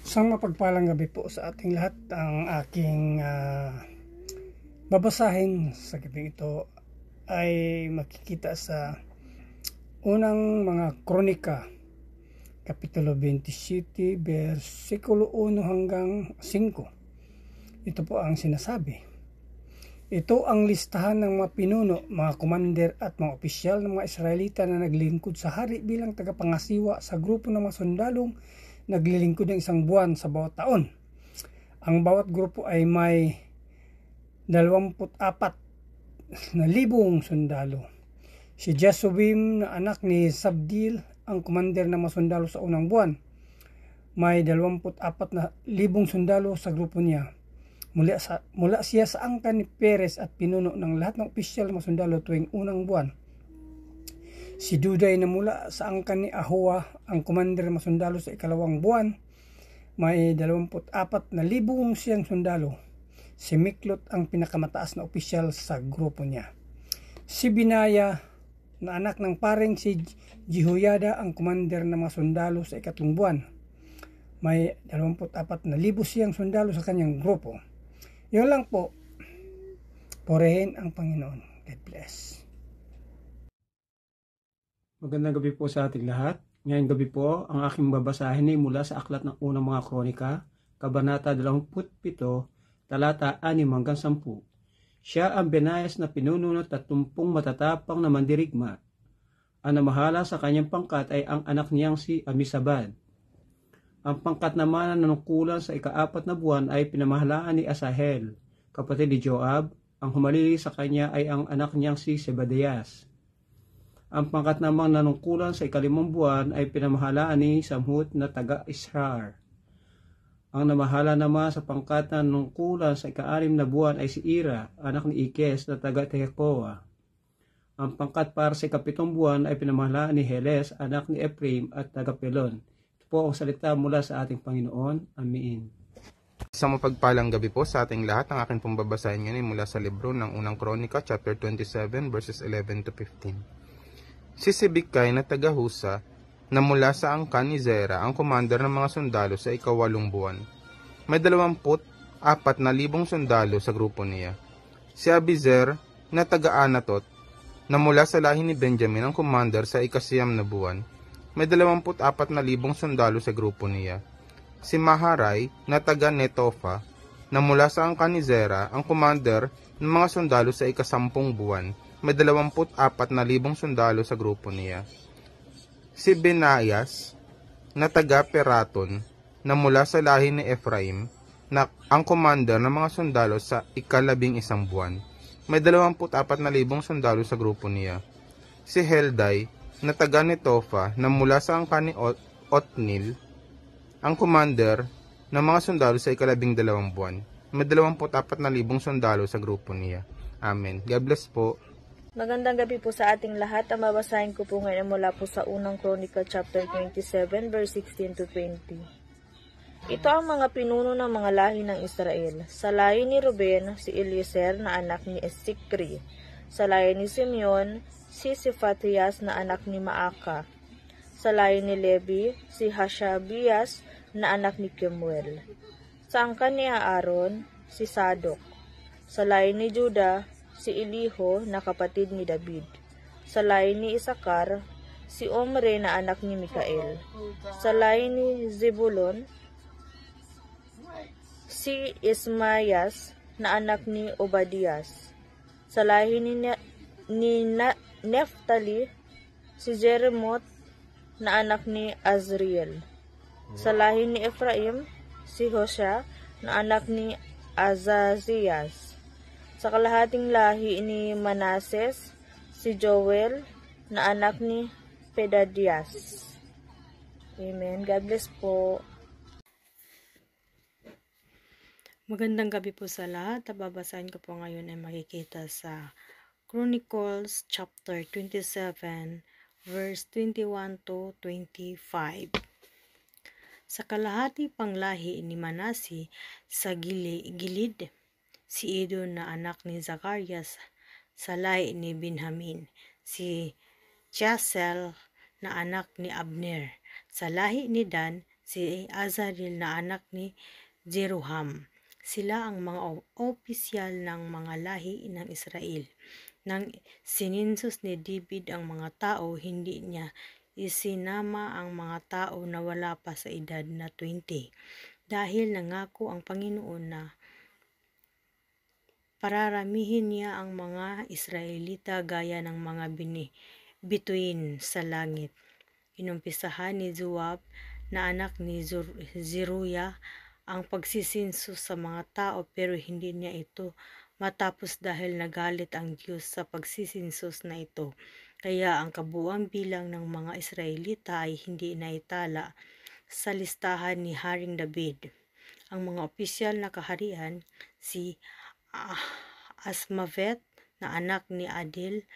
Isang mapagpalang gabi po sa ating lahat. Ang aking babasahin sa gabi ito ay makikita sa unang mga kronika, Kapitulo 27, versikulo 1 hanggang 5. Ito po ang sinasabi. Ito ang listahan ng mga pinuno, mga komander at mga opisyal ng mga Israelita na naglingkod sa hari bilang tagapangasiwa sa grupo ng mga sundalong naglilingkod ng isang buwan sa bawat taon. Ang bawat grupo ay may 24,000 sundalo. Si Jasubim na anak ni Sabdil ang komander ng mga sundalo sa unang buwan. May 24,000 sundalo sa grupo niya. Mula siya sa angkan ni Perez at pinuno ng lahat ng opisyal ng mga sundalo tuwing unang buwan. Si Duday na mula sa angkan ni Ahoa ang komander ng mga sundalo sa ikalawang buwan. May 24,000 siyang sundalo. Si Miklot ang pinakamataas na opisyal sa grupo niya. Si Binaya na anak ng paring si Jehoyada ang komander ng mga sundalo sa ikatlong buwan. May 24,000 siyang sundalo sa kanyang grupo. Yun lang po. Purihin ang Panginoon. God bless. Magandang gabi po sa ating lahat. Ngayong gabi po, ang aking babasahin ay mula sa aklat ng unang mga kronika, Kabanata 27, talata 6 hanggang 10. Siya ang binayas na pinuno ng 30 matatapang na mandirigma. Ang namahala sa kanyang pangkat ay ang anak niyang si Amisabad. Ang pangkat naman na nanungkulan sa ika-4 na buwan ay pinamahalaan ni Asahel, kapatid ni Joab. Ang humalili sa kanya ay ang anak niyang si Zebadias. Ang pangkat namang nanungkulan sa ika-5 buwan ay pinamahalaan ni Samhut na taga-Ishar. Ang namahala naman sa pangkat na nanungkulan sa ika-6 na buwan ay si Ira, anak ni Ikes na taga-Tekoa. Ang pangkat para sa ika-7 buwan ay pinamahalaan ni Heles, anak ni Ephraim at taga-Pelon. Ito po ang salita mula sa ating Panginoon. Amen. Isang mapagpalang gabi po sa ating lahat. Ang aking pong babasahin ngayon ay mula sa libro ng unang kronika, chapter 27, verses 11 to 15. Si Sibikay na taga-Husa, na mula sa angkan ni Zera, ang commander ng mga sundalo sa ika-8 buwan. May 24,000 sundalo sa grupo niya. Si Abizer na taga-Anatot, na mula sa lahi ni Benjamin, ang commander sa ika-9 na buwan. May 24,000 sundalo sa grupo niya. Si Maharay na taga-Netofa, na mula sa angkan ni Zera, ang commander ng mga sundalo sa ika-10 buwan. May 24,000 sundalo sa grupo niya. Si Benayas na taga-Peraton, na mula sa lahi ni Ephraim, na ang commander ng mga sundalo sa ika-11 buwan. May 24,000 sundalo sa grupo niya. Si Helday na taga-Netofa, na mula sa angkan ni Otnil, ang commander ng mga sundalo sa ika-12 buwan. May 24,000 sundalo sa grupo niya. Amen. God bless po. Magandang gabi po sa ating lahat. Ang babasahin ko po ngayon mula po sa unang Chronicle chapter 27 verse 16 to 20. Ito ang mga pinuno ng mga lahi ng Israel. Sa lahi ni Ruben, si Eliezer na anak ni Esikri. Sa lahi ni Simeon, si Sefatias na anak ni Maaka. Sa lahi ni Levi, si Hashabias na anak ni Kemuel. Sa angkan ni Aaron, si Sadok. Sa lahi ni Juda, si Eliho na kapatid ni David. Sa lahi ni Isakar, si Omre na anak ni Mikael. Sa lahi ni Zebulon, si Ismayas na anak ni Obadias. Sa lahi ni Neftali, si Jeremot na anak ni Azriel. Sa lahi ni Ephraim, si Hosea na anak ni Azazias. Sa kalahating lahi ni Manases, si Joel na anak ni Pedadias. Amen. God bless po. Magandang gabi po sa lahat. Babasahin ko po ngayon ay makikita sa Chronicles chapter 27 verse 21 to 25. Sa kalahati pang lahi ni Manasi sa gilid, si Edom na anak ni Zacarias. Sa lahi ni Benjamin, si Chasel na anak ni Abner. Sa lahi ni Dan, si Azarel na anak ni Jeroham. Sila ang mga opisyal ng mga lahi ng Israel. Nang sininsus ni David ang mga tao, hindi niya isinama ang mga tao na wala pa sa edad na 20. Dahil nangako ang Panginoon na pararamihin niya ang mga Israelita gaya ng mga bituin sa langit. Inumpisahan ni Joab na anak ni Zeruya ang pagsisinsus sa mga tao, pero hindi niya ito matapos dahil nagalit ang Diyos sa pagsisinsus na ito. Kaya ang kabuuang bilang ng mga Israelita ay hindi naitala sa listahan ni Haring David. Ang mga opisyal na kaharian, si Asmavet na anak ni Adil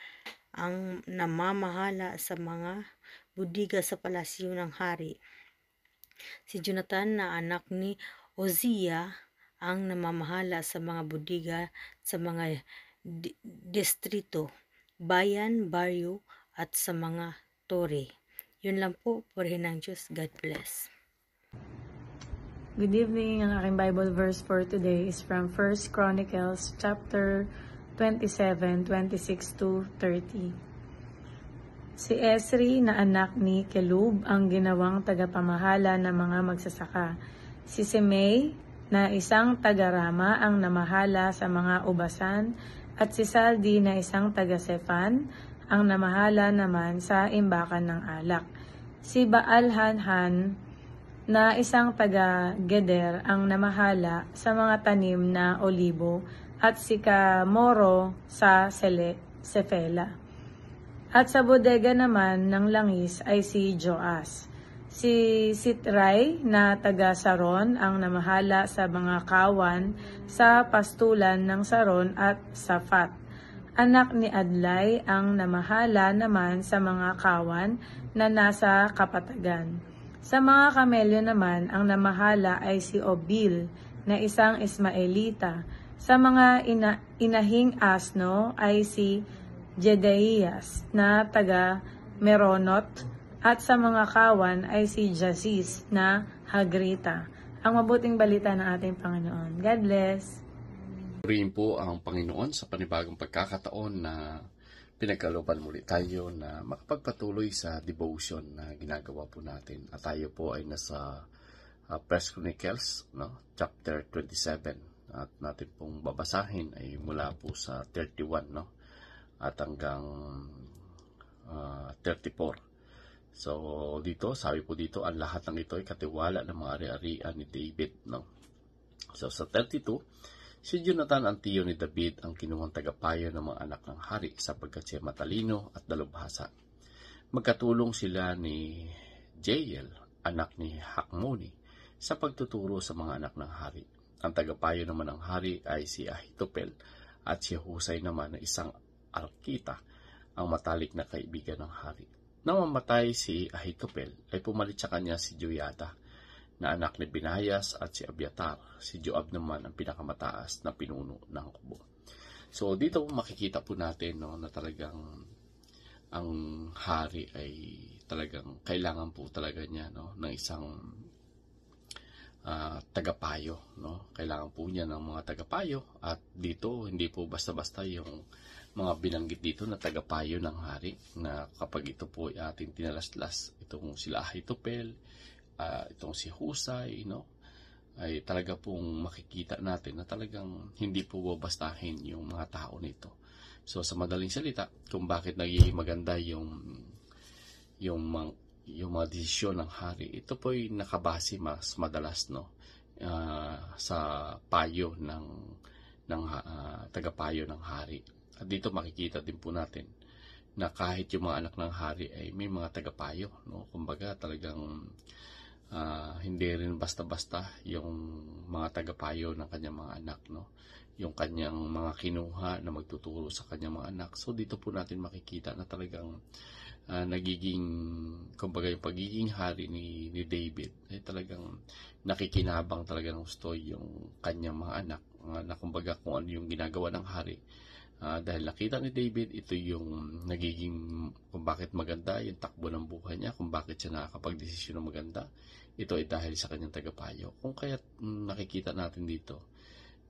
ang namamahala sa mga budiga sa palasyo ng hari. Si Jonathan na anak ni Uzziah ang namamahala sa mga budiga sa mga distrito, bayan, baryo at sa mga tore. Yun lang po, purihin ng Diyos. God bless. Good evening. Ang aking Bible verse for today is from 1 Chronicles chapter 27, 26 to 30. Si Esri na anak ni Kelub ang ginawang tagapamahala ng mga magsasaka. Si Simei na isang taga-Rama ang namahala sa mga ubasan at si Saldi na isang taga-Sefan ang namahala naman sa imbakan ng alak. Si Baal-Hanhan na isang taga-Geder ang namahala sa mga tanim na olibo at si Kamoro sa Sefela. At sa bodega naman ng langis ay si Joas. Si Sitray na taga-Saron ang namahala sa mga kawan sa pastulan ng Saron at Safat. Anak ni Adlai ang namahala naman sa mga kawan na nasa kapatagan. Sa mga kamelyo naman, ang namahala ay si Obil na isang Ismaelita. Sa mga inahing asno ay si Jedaías na taga Meronot at sa mga kawan ay si Jasis na Hagrita. Ang mabuting balita ng ating Panginoon. God bless. Purihin po ang Panginoon sa panibagong pagkakataon na pinagkalooban muli tayo na makapagpatuloy sa devotion na ginagawa po natin. At tayo po ay nasa 1 Chronicles, chapter 27. At natin pong babasahin ay mula po sa 31, at hanggang 34. So dito, sabi po dito, ang lahat ng ito ay katiwala ng mga ari-arian ni David. So sa 32, si Jonathan ang tiyo ni David ang kinuhang tagapayo ng mga anak ng hari sapagkat siya matalino at dalubhasa. Magkatulong sila ni Jael, anak ni Hakmoni, sa pagtuturo sa mga anak ng hari. Ang tagapayo naman ng hari ay si Ahitopel at si Husay naman na isang Arkita, ang matalik na kaibigan ng hari. Nang mamatay si Ahitopel, ay pumalit sa kanya si Joyada, na anak ni Binayas at si Abiatar. Si Joab naman ang pinakamataas na pinuno ng kubo. So dito makikita po natin na talagang ang hari ay talagang kailangan po talaga niya ng isang tagapayo. Kailangan po niya ng mga tagapayo, at dito hindi po basta-basta yung mga binanggit dito na tagapayo ng hari, na kapag ito po ay ating tinalaslas, itong sila Ahitopel, itong si Husay, ay talaga pong makikita natin na talagang hindi po babastahin yung mga tao nito. So sa madaling salita, kung bakit nagiging maganda yung mga desisyon ng hari, ito po ay nakabase mas madalas sa payo ng tagapayo ng hari. At dito makikita din po natin na kahit yung mga anak ng hari ay may mga tagapayo. Kumbaga talagang hindi rin basta-basta yung mga tagapayo ng kanyang mga anak. Yung kanyang mga kinuha na magtuturo sa kanyang mga anak. So dito po natin makikita na talagang nagiging, kumbaga yung pagiging hari ni David ay talagang nakikinabang talaga ng gusto yung kanyang mga anak, na kumbaga kung ano yung ginagawa ng hari Dahil nakita ni David, ito yung nagiging kung bakit maganda yung takbo ng buhay niya, kung bakit siya nakakapag-desisyon ng maganda. Ito ay dahil sa kanyang tagapayo. Kung kaya nakikita natin dito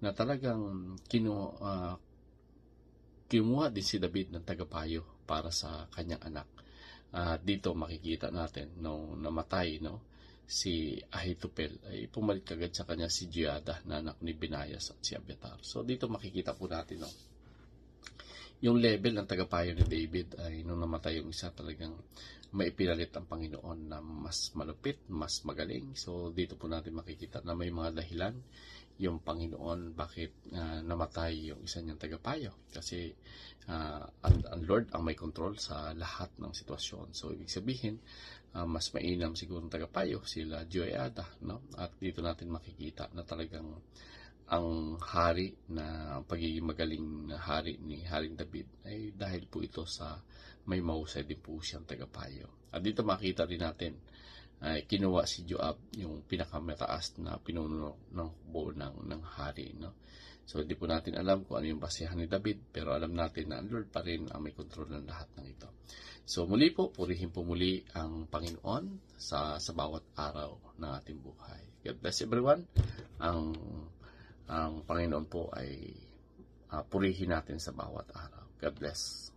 na talagang kinuha din si David ng tagapayo para sa kanyang anak. Dito makikita natin nung namatay si Ahitopel, ay pumalit kagad sa kanya si Joiada na anak ni Binayas at si Abiathar. So dito makikita po natin yung level ng tagapayo ni David ay nung namatay yung isa, talagang maipinalit ang Panginoon na mas malupit, mas magaling. So dito po natin makikita na may mga dahilan yung Panginoon bakit namatay yung isa niyang tagapayo. Kasi ang Lord ang may control sa lahat ng sitwasyon. So ibig sabihin, mas mainam siguro ng tagapayo sila Joiada, At dito natin makikita na talagang ang hari na pagiging magaling na hari ni Haring David ay dahil po ito sa may mahusay din po siyang tagapayo. At dito makita rin natin ay kinuha si Joab yung pinakamataas na pinuno ng hukbo ng hari. So hindi po natin alam kung ano yung basehan ni David, pero alam natin na ang Lord pa rin ang may kontrol ng lahat ng ito. So muli po, purihin po muli ang Panginoon sa bawat araw ng ating buhay. God bless everyone. Ang Panginoon po ay purihin natin sa bawat araw. God bless.